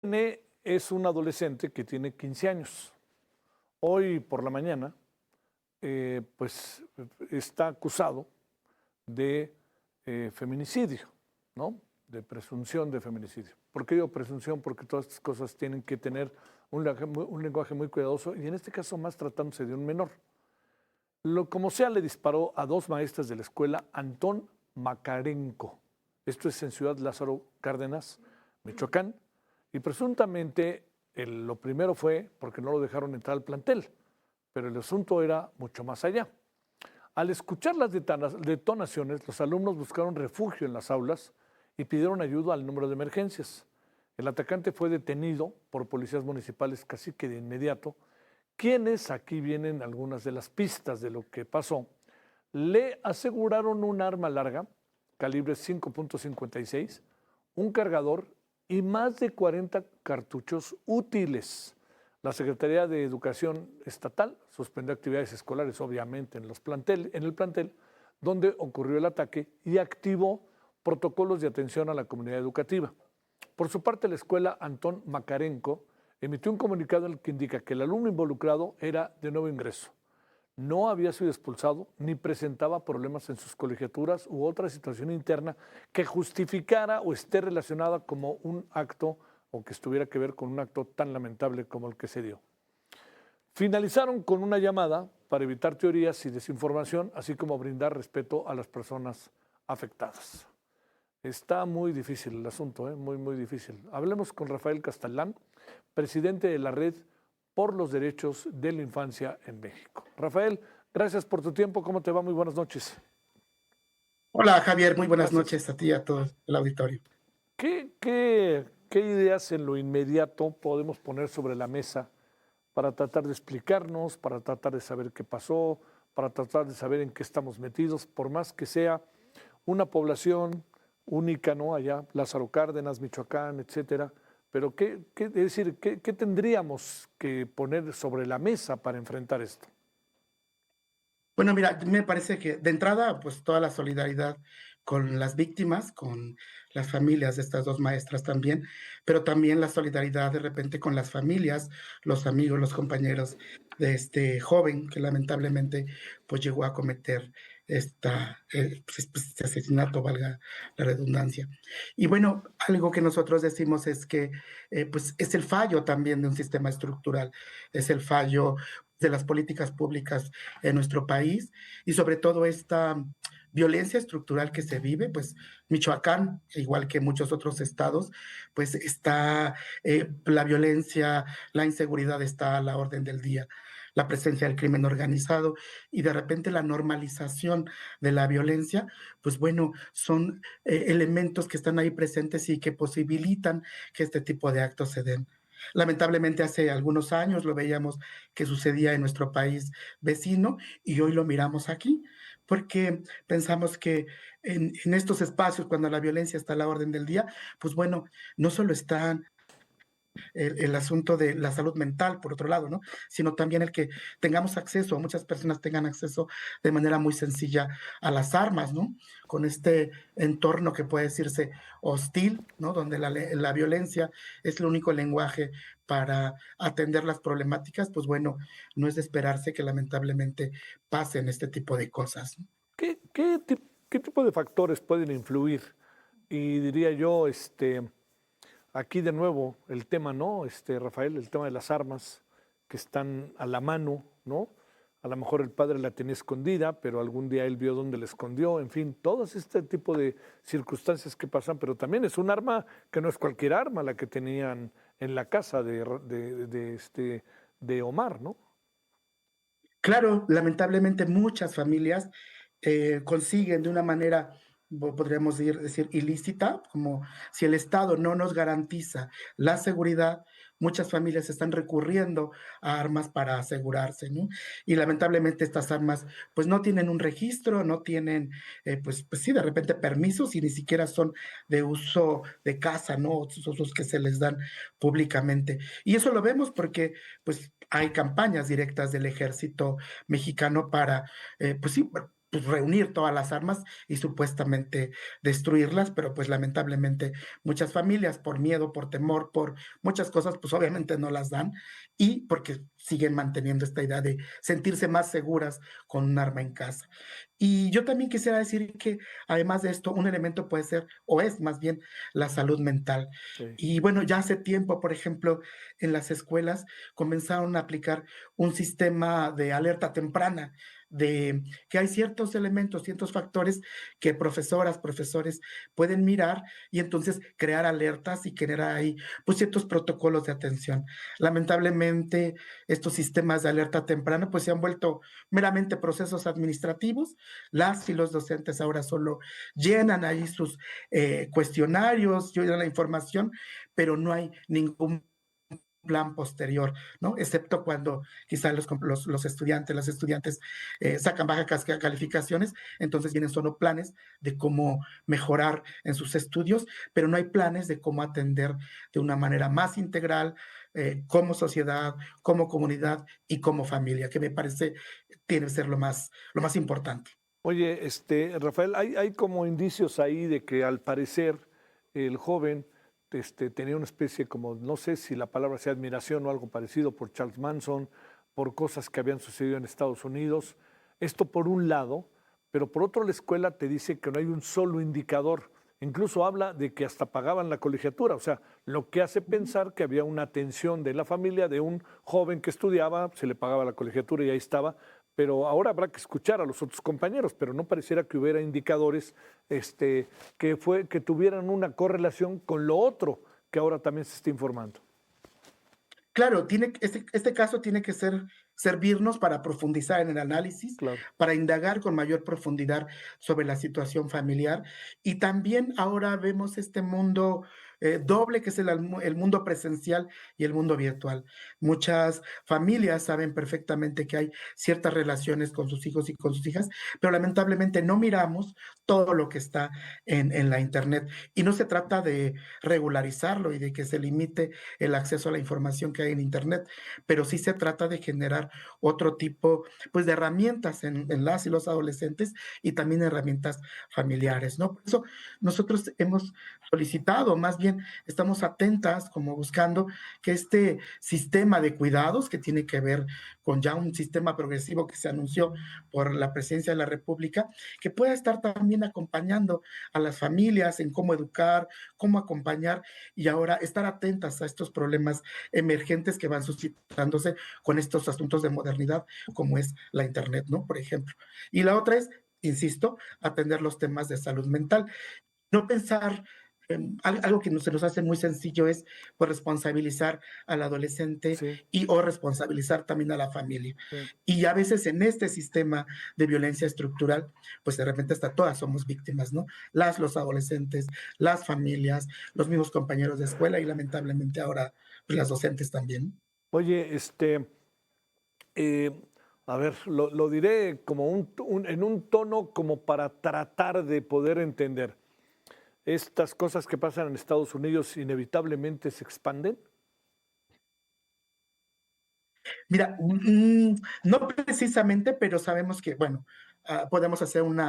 Es un adolescente que tiene 15 años. Hoy por la mañana, pues está acusado de feminicidio, ¿no? De presunción de feminicidio. ¿Por qué digo presunción? Porque todas estas cosas tienen que tener un lenguaje muy cuidadoso y en este caso más tratándose de un menor. Como sea, le disparó a dos maestras de la escuela Antón Macarenco. Esto es en Ciudad Lázaro Cárdenas, Michoacán. Y presuntamente lo primero fue porque no lo dejaron entrar al plantel, pero el asunto era mucho más allá. Al escuchar las detonaciones, los alumnos buscaron refugio en las aulas y pidieron ayuda al número de emergencias. El atacante fue detenido por policías municipales casi que de inmediato, quienes, aquí vienen algunas de las pistas de lo que pasó, le aseguraron un arma larga, calibre 5.56, un cargador y más de 40 cartuchos útiles. La Secretaría de Educación Estatal suspendió actividades escolares, obviamente, en el plantel donde ocurrió el ataque y activó protocolos de atención a la comunidad educativa. Por su parte, la escuela Antón Macarenco emitió un comunicado en el que indica que el alumno involucrado era de nuevo ingreso. No había sido expulsado ni presentaba problemas en sus colegiaturas u otra situación interna que justificara o esté relacionada como un acto o que estuviera que ver con un acto tan lamentable como el que se dio. Finalizaron con una llamada para evitar teorías y desinformación, así como brindar respeto a las personas afectadas. Está muy difícil el asunto, muy, muy difícil. Hablemos con Rafael Castelán, presidente de la Red por los Derechos de la Infancia en México. Rafael, gracias por tu tiempo. ¿Cómo te va? Muy buenas noches. Hola Javier, muy buenas Gracias. noches a ti y a todo el auditorio. ¿Qué ideas en lo inmediato podemos poner sobre la mesa para tratar de explicarnos, para tratar de saber qué pasó, para tratar de saber en qué estamos metidos, por más que sea una población única, ¿no? Allá, Lázaro Cárdenas, Michoacán, etcétera. Pero es decir, ¿qué tendríamos que poner sobre la mesa para enfrentar esto? Bueno, mira, me parece que de entrada, pues toda la solidaridad con las víctimas, con las familias de estas dos maestras también, pero también la solidaridad de repente con las familias, los amigos, los compañeros de este joven que lamentablemente pues llegó a cometer este asesinato, valga la redundancia. Y bueno, algo que nosotros decimos es que pues es el fallo también de un sistema estructural, es el fallo de las políticas públicas en nuestro país y sobre todo esta violencia estructural que se vive, pues Michoacán, igual que muchos otros estados, pues está la violencia, la inseguridad está a la orden del día, la presencia del crimen organizado y de repente la normalización de la violencia, pues bueno, son elementos que están ahí presentes y que posibilitan que este tipo de actos se den. Lamentablemente hace algunos años lo veíamos que sucedía en nuestro país vecino y hoy lo miramos aquí, porque pensamos que en estos espacios, cuando la violencia está a la orden del día, pues bueno, no solo están el asunto de la salud mental, por otro lado, ¿no? Sino también el que tengamos acceso, muchas personas tengan acceso de manera muy sencilla a las armas, ¿no? Con este entorno que puede decirse hostil, ¿no? Donde la violencia es el único lenguaje para atender las problemáticas, pues bueno, no es de esperarse que lamentablemente pasen este tipo de cosas, ¿no? ¿Qué tipo de factores pueden influir? Y diría yo, aquí de nuevo el tema, ¿no? Rafael, el tema de las armas que están a la mano, ¿no? A lo mejor el padre la tenía escondida, pero algún día él vio dónde la escondió, en fin, todos este tipo de circunstancias que pasan, pero también es un arma que no es cualquier arma la que tenían en la casa de Omar, ¿no? Claro, lamentablemente muchas familias consiguen de una manera, podríamos decir, ilícita, como si el Estado no nos garantiza la seguridad, muchas familias están recurriendo a armas para asegurarse, ¿no? Y lamentablemente estas armas pues no tienen un registro, no tienen, pues sí, de repente permisos y ni siquiera son de uso de casa, ¿no? Esos usos que se les dan públicamente. Y eso lo vemos porque pues hay campañas directas del ejército mexicano para, pues sí, pues, reunir todas las armas y supuestamente destruirlas, pero pues lamentablemente muchas familias por miedo, por temor, por muchas cosas, pues obviamente no las dan y porque siguen manteniendo esta idea de sentirse más seguras con un arma en casa. Y yo también quisiera decir que además de esto, un elemento puede ser, o es más bien, la salud mental. Sí. Y bueno, ya hace tiempo, por ejemplo, en las escuelas comenzaron a aplicar un sistema de alerta temprana, de que hay ciertos elementos, ciertos factores que profesoras, profesores pueden mirar y entonces crear alertas y generar ahí pues ciertos protocolos de atención. Lamentablemente, estos sistemas de alerta temprana pues se han vuelto meramente procesos administrativos. Las y los docentes ahora solo llenan ahí sus cuestionarios, llenan la información, pero no hay ningún plan posterior, ¿no? Excepto cuando quizás los estudiantes, las estudiantes sacan bajas calificaciones, entonces vienen solo planes de cómo mejorar en sus estudios, pero no hay planes de cómo atender de una manera más integral como sociedad, como comunidad y como familia, que me parece tiene que ser lo más importante. Oye, Rafael, hay como indicios ahí de que al parecer el joven tenía una especie como, no sé si la palabra sea admiración o algo parecido por Charles Manson, por cosas que habían sucedido en Estados Unidos. Esto por un lado, pero por otro la escuela te dice que no hay un solo indicador. Incluso habla de que hasta pagaban la colegiatura, o sea, lo que hace pensar que había una atención de la familia de un joven que estudiaba, se le pagaba la colegiatura y ahí estaba, pero ahora habrá que escuchar a los otros compañeros, pero no pareciera que hubiera indicadores que tuvieran una correlación con lo otro que ahora también se está informando. Claro, este caso tiene que servirnos para profundizar en el análisis, Claro. para indagar con mayor profundidad sobre la situación familiar. Y también ahora vemos este mundo doble, que es el mundo presencial y el mundo virtual. Muchas familias saben perfectamente que hay ciertas relaciones con sus hijos y con sus hijas, pero lamentablemente no miramos todo lo que está en la Internet. Y no se trata de regularizarlo y de que se limite el acceso a la información que hay en Internet, pero sí se trata de generar otro tipo pues, de herramientas en las y los adolescentes y también herramientas familiares, ¿no? Por eso nosotros hemos solicitado, más bien estamos atentas como buscando que este sistema de cuidados que tiene que ver con ya un sistema progresivo que se anunció por la presidencia de la República, que pueda estar también acompañando a las familias en cómo educar, cómo acompañar y ahora estar atentas a estos problemas emergentes que van suscitándose con estos asuntos de modernidad, como es la Internet, ¿no? Por ejemplo. Y la otra es, insisto, atender los temas de salud mental. No pensar, algo que se nos hace muy sencillo es pues, responsabilizar al adolescente Sí, y o responsabilizar también a la familia. sí. Y a veces en este sistema de violencia estructural, pues de repente hasta todas somos víctimas, ¿no? Los adolescentes, las familias, los mismos compañeros de escuela y lamentablemente ahora pues, las docentes también. Oye, eh, a ver, lo diré como en un tono como para tratar de poder entender. ¿Estas cosas que pasan en Estados Unidos inevitablemente se expanden? Mira, no precisamente, pero sabemos que, bueno, podemos hacer un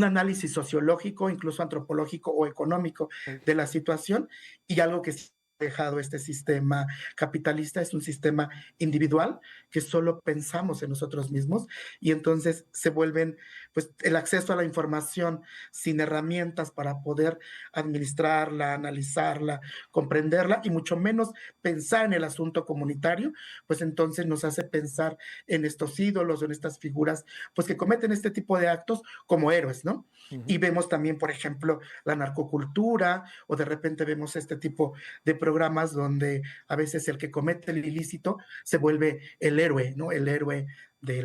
análisis sociológico, incluso antropológico o económico Sí. de la situación y algo que sí ha dejado este sistema capitalista es un sistema individual que solo pensamos en nosotros mismos y entonces se vuelven pues el acceso a la información sin herramientas para poder administrarla, analizarla, comprenderla y mucho menos pensar en el asunto comunitario, pues entonces nos hace pensar en estos ídolos, en estas figuras, pues que cometen este tipo de actos como héroes, ¿no? Y Ujú. vemos también, por ejemplo, la narcocultura, o de repente vemos este tipo de programas donde a veces el que comete el ilícito se vuelve el héroe, ¿no? El héroe de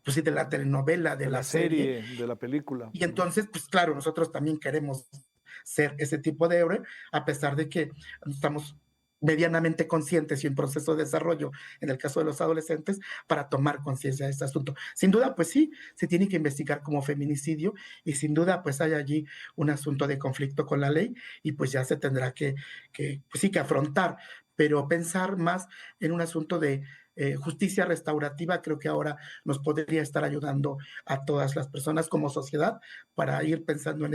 pues sí, de la telenovela, de De la la serie. serie, de la película. Y Ujú. entonces, pues claro, nosotros también queremos ser ese tipo de héroe, a pesar de que estamos medianamente conscientes y en proceso de desarrollo, en el caso de los adolescentes, para tomar conciencia de este asunto. Sin duda, pues sí, se tiene que investigar como feminicidio y sin duda, pues hay allí un asunto de conflicto con la ley y pues ya se tendrá pues sí, que afrontar, pero pensar más en un asunto justicia restaurativa creo que ahora nos podría estar ayudando a todas las personas como sociedad para ir pensando en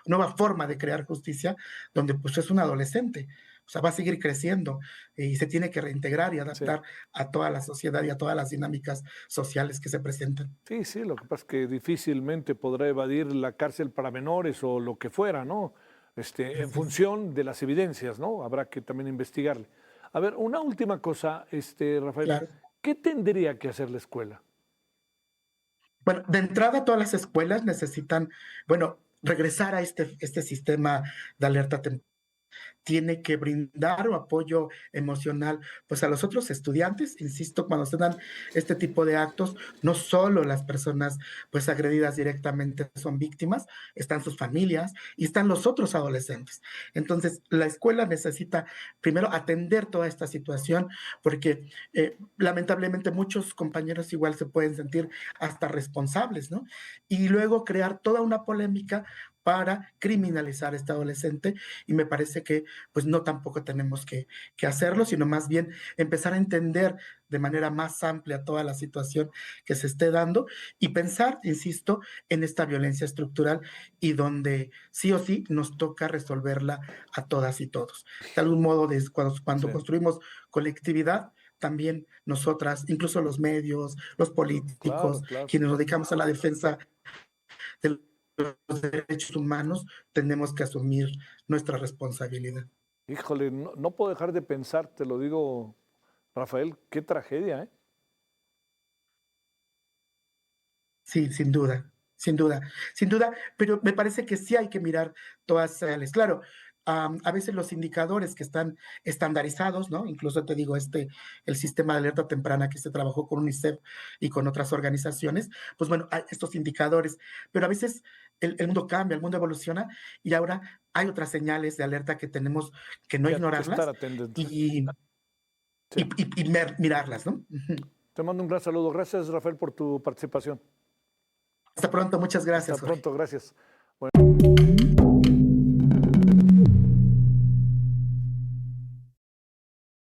nueva forma de crear justicia, donde pues es un adolescente. O sea, va a seguir creciendo y se tiene que reintegrar y Sí. adaptar a toda la sociedad y a todas las dinámicas sociales que se presentan. Sí, sí, lo que pasa es que difícilmente podrá evadir la cárcel para menores o lo que fuera, ¿no? En Así es. función de las evidencias, ¿no? Habrá que también investigarle. A ver, una última cosa, Rafael, Claro. ¿qué tendría que hacer la escuela? Bueno, de entrada todas las escuelas necesitan, bueno, regresar a este sistema de alerta temprana, tiene que brindar apoyo emocional, pues a los otros estudiantes, insisto, cuando se dan este tipo de actos, no solo las personas pues agredidas directamente son víctimas, están sus familias y están los otros adolescentes. Entonces, la escuela necesita primero atender toda esta situación porque lamentablemente muchos compañeros igual se pueden sentir hasta responsables, ¿no? Y luego crear toda una polémica para criminalizar a este adolescente y me parece que pues no tampoco tenemos que hacerlo, sino más bien empezar a entender de manera más amplia toda la situación que se esté dando y pensar, insisto, en esta violencia estructural y donde sí o sí nos toca resolverla a todas y todos. De algún modo, cuando Sí, construimos colectividad, también nosotras, incluso los medios, los políticos, claro, claro. quienes nos dedicamos a la defensa de los derechos humanos, tenemos que asumir nuestra responsabilidad. Híjole, no, no puedo dejar de pensar, te lo digo, Rafael, qué tragedia, ¿eh? Sí, sin duda, sin duda, sin duda, pero me parece que sí hay que mirar todas señales. Claro, a veces los indicadores que están estandarizados, ¿no? Incluso te digo, el sistema de alerta temprana que se trabajó con UNICEF y con otras organizaciones, pues bueno, hay estos indicadores, pero a veces el mundo cambia, el mundo evoluciona y ahora hay otras señales de alerta que tenemos que no Que estar ignorarlas atentos. y, Sí. mirarlas, ¿no? Ujú. Te mando un gran saludo. Gracias, Rafael, por tu participación. Hasta pronto, muchas Hasta gracias, Jorge. pronto, gracias. Bueno.